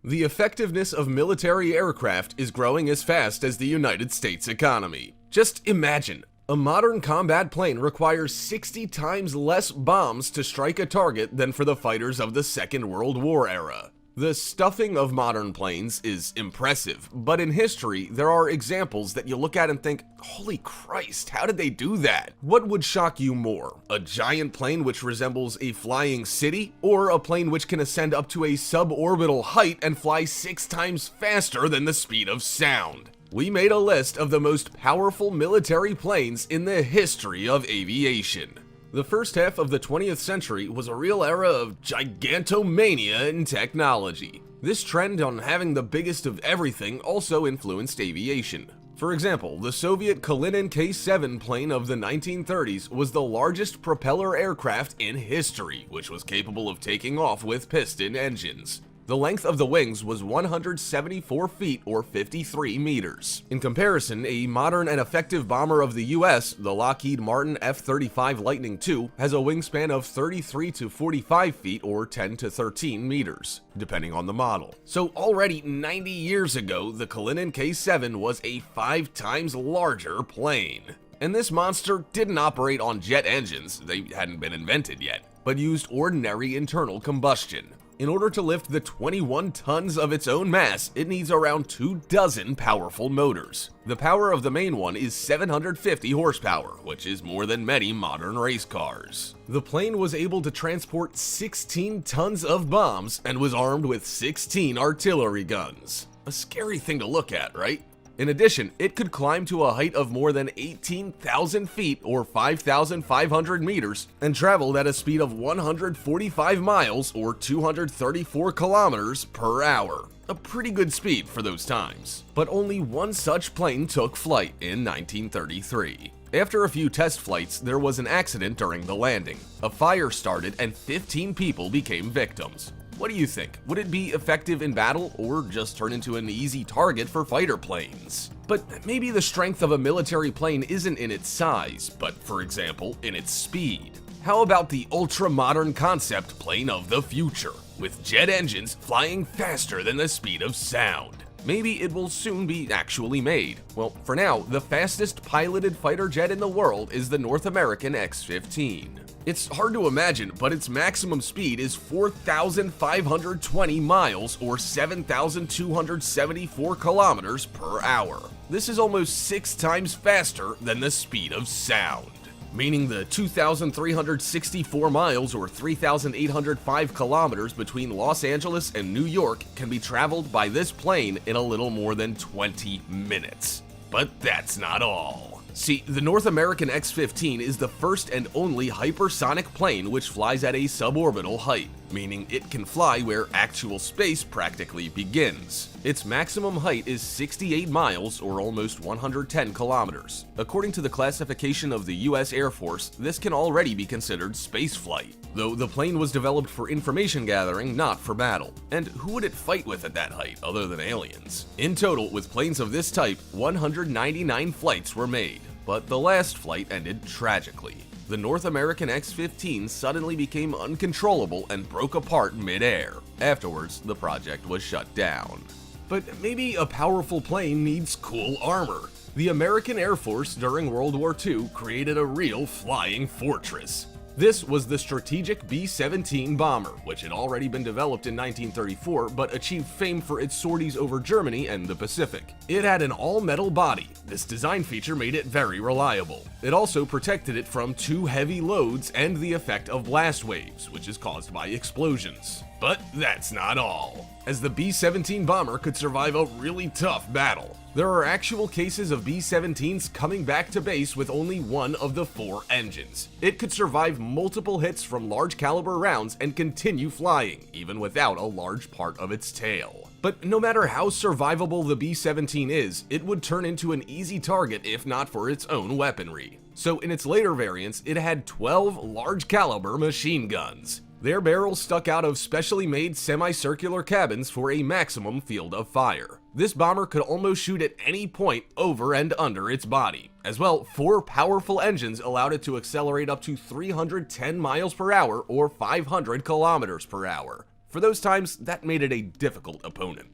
The effectiveness of military aircraft is growing as fast as the United States economy. Just imagine, a modern combat plane requires 60 times less bombs to strike a target than for the fighters of the Second World War era. The stuffing of modern planes is impressive, but in history, there are examples that you look at and think, holy Christ, how did they do that? What would shock you more? A giant plane which resembles a flying city, or a plane which can ascend up to a suborbital height and fly 6 times faster than the speed of sound? We made a list of the most powerful military planes in the history of aviation. The first half of the 20th century was a real era of gigantomania in technology. This trend on having the biggest of everything also influenced aviation. For example, the Soviet Kalinin K-7 plane of the 1930s was the largest propeller aircraft in history, which was capable of taking off with piston engines. The length of the wings was 174 feet or 53 meters. In comparison, a modern and effective bomber of the US, the Lockheed Martin F-35 Lightning II, has a wingspan of 33 to 45 feet or 10 to 13 meters, depending on the model. So already 90 years ago, the Kalinin K-7 was a 5 times larger plane. And this monster didn't operate on jet engines, they hadn't been invented yet, but used ordinary internal combustion. In order to lift the 21 tons of its own mass, it needs around 24 powerful motors. The power of the main one is 750 horsepower, which is more than many modern race cars. The plane was able to transport 16 tons of bombs and was armed with 16 artillery guns. A scary thing to look at, right? In addition, it could climb to a height of more than 18,000 feet or 5,500 meters and traveled at a speed of 145 miles or 234 kilometers per hour. A pretty good speed for those times. But only one such plane took flight in 1933. After a few test flights, there was an accident during the landing. A fire started and 15 people became victims. What do you think? Would it be effective in battle or just turn into an easy target for fighter planes? But maybe the strength of a military plane isn't in its size, but for example, in its speed. How about the ultra-modern concept plane of the future, with jet engines flying faster than the speed of sound? Maybe it will soon be actually made. Well, for now, the fastest piloted fighter jet in the world is the North American X-15. It's hard to imagine, but its maximum speed is 4,520 miles or 7,274 kilometers per hour. This is almost 6 times faster than the speed of sound. Meaning the 2,364 miles or 3,805 kilometers between Los Angeles and New York can be traveled by this plane in a little more than 20 minutes. But that's not all. See, the North American X-15 is the first and only hypersonic plane which flies at a suborbital height, meaning it can fly where actual space practically begins. Its maximum height is 68 miles or almost 110 kilometers. According to the classification of the US Air Force, this can already be considered spaceflight, though the plane was developed for information gathering, not for battle. And who would it fight with at that height other than aliens? In total, with planes of this type, 199 flights were made, but the last flight ended tragically. The North American X-15 suddenly became uncontrollable and broke apart mid-air. Afterwards, the project was shut down. But maybe a powerful plane needs cool armor. The American Air Force during World War II created a real flying fortress. This was the strategic B-17 bomber, which had already been developed in 1934 but achieved fame for its sorties over Germany and the Pacific. It had an all-metal body. This design feature made it very reliable. It also protected it from too heavy loads and the effect of blast waves, which is caused by explosions. But that's not all, as the B-17 bomber could survive a really tough battle. There are actual cases of B-17s coming back to base with only one of the 4 engines. It could survive multiple hits from large caliber rounds and continue flying, even without a large part of its tail. But no matter how survivable the B-17 is, it would turn into an easy target if not for its own weaponry. So in its later variants, it had 12 large caliber machine guns. Their barrels stuck out of specially made semicircular cabins for a maximum field of fire. This bomber could almost shoot at any point over and under its body. As well, 4 powerful engines allowed it to accelerate up to 310 miles per hour or 500 kilometers per hour. For those times, that made it a difficult opponent.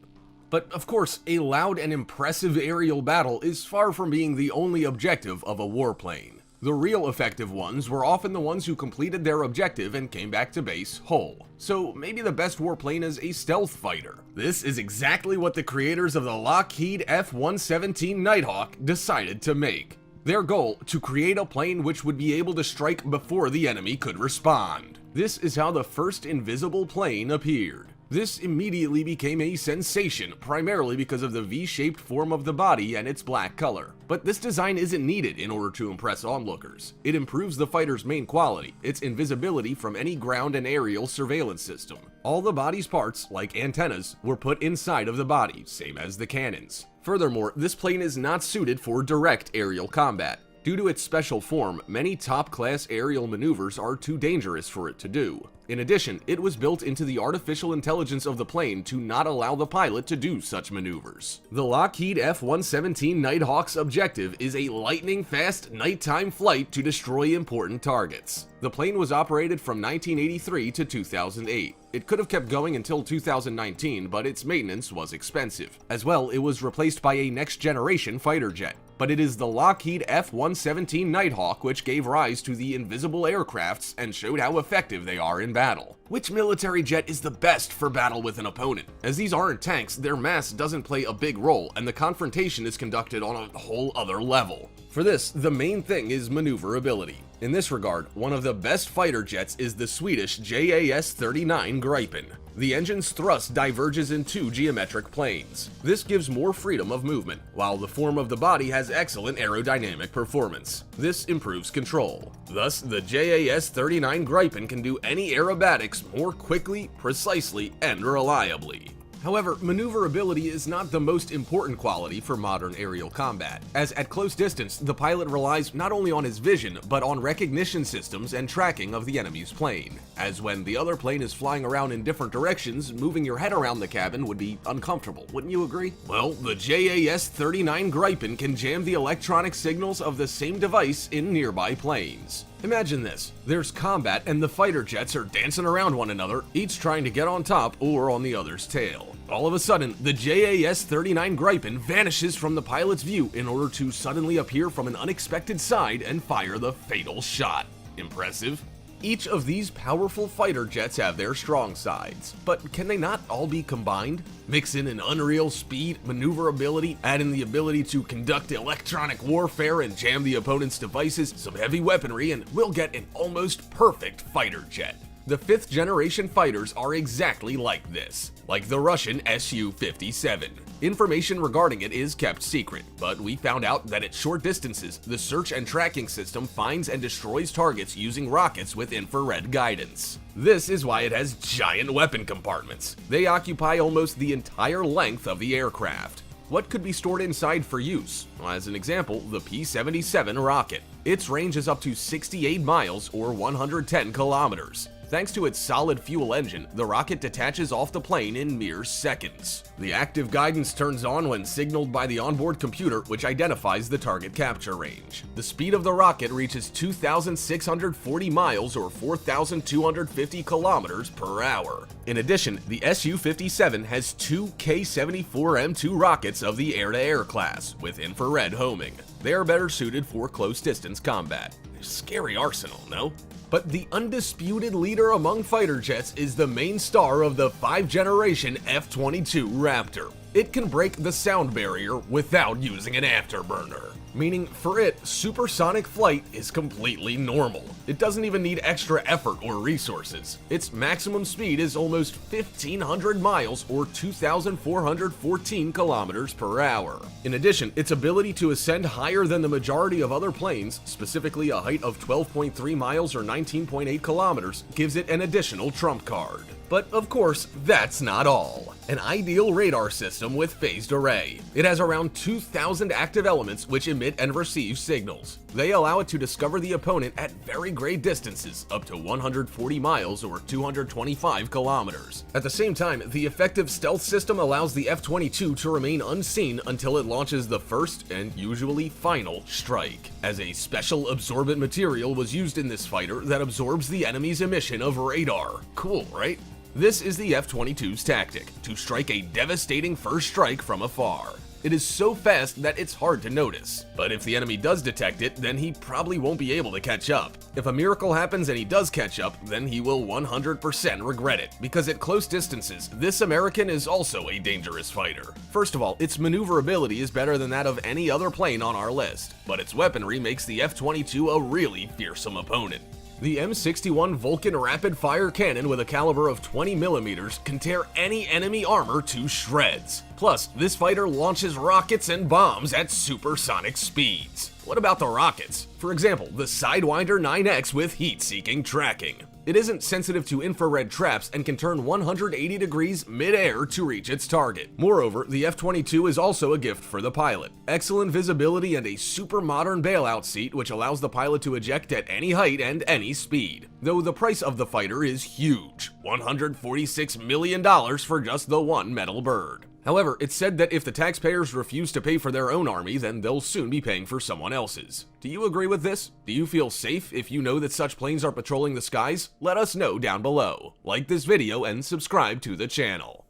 But of course, a loud and impressive aerial battle is far from being the only objective of a warplane. The real effective ones were often the ones who completed their objective and came back to base whole. So maybe the best warplane is a stealth fighter. This is exactly what the creators of the Lockheed F-117 Nighthawk decided to make. Their goal, to create a plane which would be able to strike before the enemy could respond. This is how the first invisible plane appeared. This immediately became a sensation, primarily because of the V-shaped form of the body and its black color. But this design isn't needed in order to impress onlookers. It improves the fighter's main quality, its invisibility from any ground and aerial surveillance system. All the body's parts, like antennas, were put inside of the body, same as the cannons. Furthermore, this plane is not suited for direct aerial combat. Due to its special form, many top-class aerial maneuvers are too dangerous for it to do. In addition, it was built into the artificial intelligence of the plane to not allow the pilot to do such maneuvers. The Lockheed F-117 Nighthawk's objective is a lightning-fast nighttime flight to destroy important targets. The plane was operated from 1983 to 2008. It could have kept going until 2019, but its maintenance was expensive. As well, it was replaced by a next-generation fighter jet. But it is the Lockheed F-117 Nighthawk which gave rise to the invisible aircrafts and showed how effective they are in battle. Which military jet is the best for battle with an opponent? As these aren't tanks, their mass doesn't play a big role, and the confrontation is conducted on a whole other level. For this, the main thing is maneuverability. In this regard, one of the best fighter jets is the Swedish JAS-39 Gripen. The engine's thrust diverges in two geometric planes. This gives more freedom of movement, while the form of the body has excellent aerodynamic performance. This improves control. Thus, the JAS-39 Gripen can do any aerobatics more quickly, precisely, and reliably. However, maneuverability is not the most important quality for modern aerial combat, as at close distance, the pilot relies not only on his vision, but on recognition systems and tracking of the enemy's plane. As when the other plane is flying around in different directions, moving your head around the cabin would be uncomfortable, wouldn't you agree? Well, the JAS-39 Gripen can jam the electronic signals of the same device in nearby planes. Imagine this, there's combat and the fighter jets are dancing around one another, each trying to get on top or on the other's tail. All of a sudden, the JAS-39 Gripen vanishes from the pilot's view in order to suddenly appear from an unexpected side and fire the fatal shot. Impressive? Each of these powerful fighter jets have their strong sides, but can they not all be combined? Mix in an unreal speed, maneuverability, add in the ability to conduct electronic warfare and jam the opponent's devices, some heavy weaponry, and we'll get an almost perfect fighter jet. The 5th generation fighters are exactly like this, like the Russian Su-57. Information regarding it is kept secret, but we found out that at short distances, the search and tracking system finds and destroys targets using rockets with infrared guidance. This is why it has giant weapon compartments. They occupy almost the entire length of the aircraft. What could be stored inside for use? As an example, the P-77 rocket. Its range is up to 68 miles or 110 kilometers. Thanks to its solid fuel engine, the rocket detaches off the plane in mere seconds. The active guidance turns on when signaled by the onboard computer, which identifies the target capture range. The speed of the rocket reaches 2,640 miles or 4,250 kilometers per hour. In addition, the Su-57 has two K-74M2 rockets of the air-to-air class, with infrared homing. They are better suited for close-distance combat. Scary arsenal, no? But the undisputed leader among fighter jets is the main star of the 5th generation F-22 Raptor. It can break the sound barrier without using an afterburner. Meaning, for it, supersonic flight is completely normal. It doesn't even need extra effort or resources. Its maximum speed is almost 1,500 miles or 2,414 kilometers per hour. In addition, its ability to ascend higher than the majority of other planes, specifically a height of 12.3 miles or 19.8 kilometers, gives it an additional trump card. But of course, that's not all. An ideal radar system with phased array. It has around 2,000 active elements which emit and receive signals. They allow it to discover the opponent at very great distances, up to 140 miles or 225 kilometers. At the same time, the effective stealth system allows the F-22 to remain unseen until it launches the first, and usually final, strike, as a special absorbent material was used in this fighter that absorbs the enemy's emission of radar. Cool, right? This is the F-22's tactic, to strike a devastating first strike from afar. It is so fast that it's hard to notice, but if the enemy does detect it, then he probably won't be able to catch up. If a miracle happens and he does catch up, then he will 100% regret it, because at close distances, this American is also a dangerous fighter. First of all, its maneuverability is better than that of any other plane on our list, but its weaponry makes the F-22 a really fearsome opponent. The M61 Vulcan rapid-fire cannon with a caliber of 20mm can tear any enemy armor to shreds. Plus, this fighter launches rockets and bombs at supersonic speeds. What about the rockets? For example, the Sidewinder 9X with heat-seeking tracking. It isn't sensitive to infrared traps and can turn 180 degrees mid-air to reach its target. Moreover, the F-22 is also a gift for the pilot. Excellent visibility and a super modern bailout seat which allows the pilot to eject at any height and any speed. Though the price of the fighter is huge, $146 million for just the one metal bird. However, it's said that if the taxpayers refuse to pay for their own army, then they'll soon be paying for someone else's. Do you agree with this? Do you feel safe if you know that such planes are patrolling the skies? Let us know down below. Like this video and subscribe to the channel.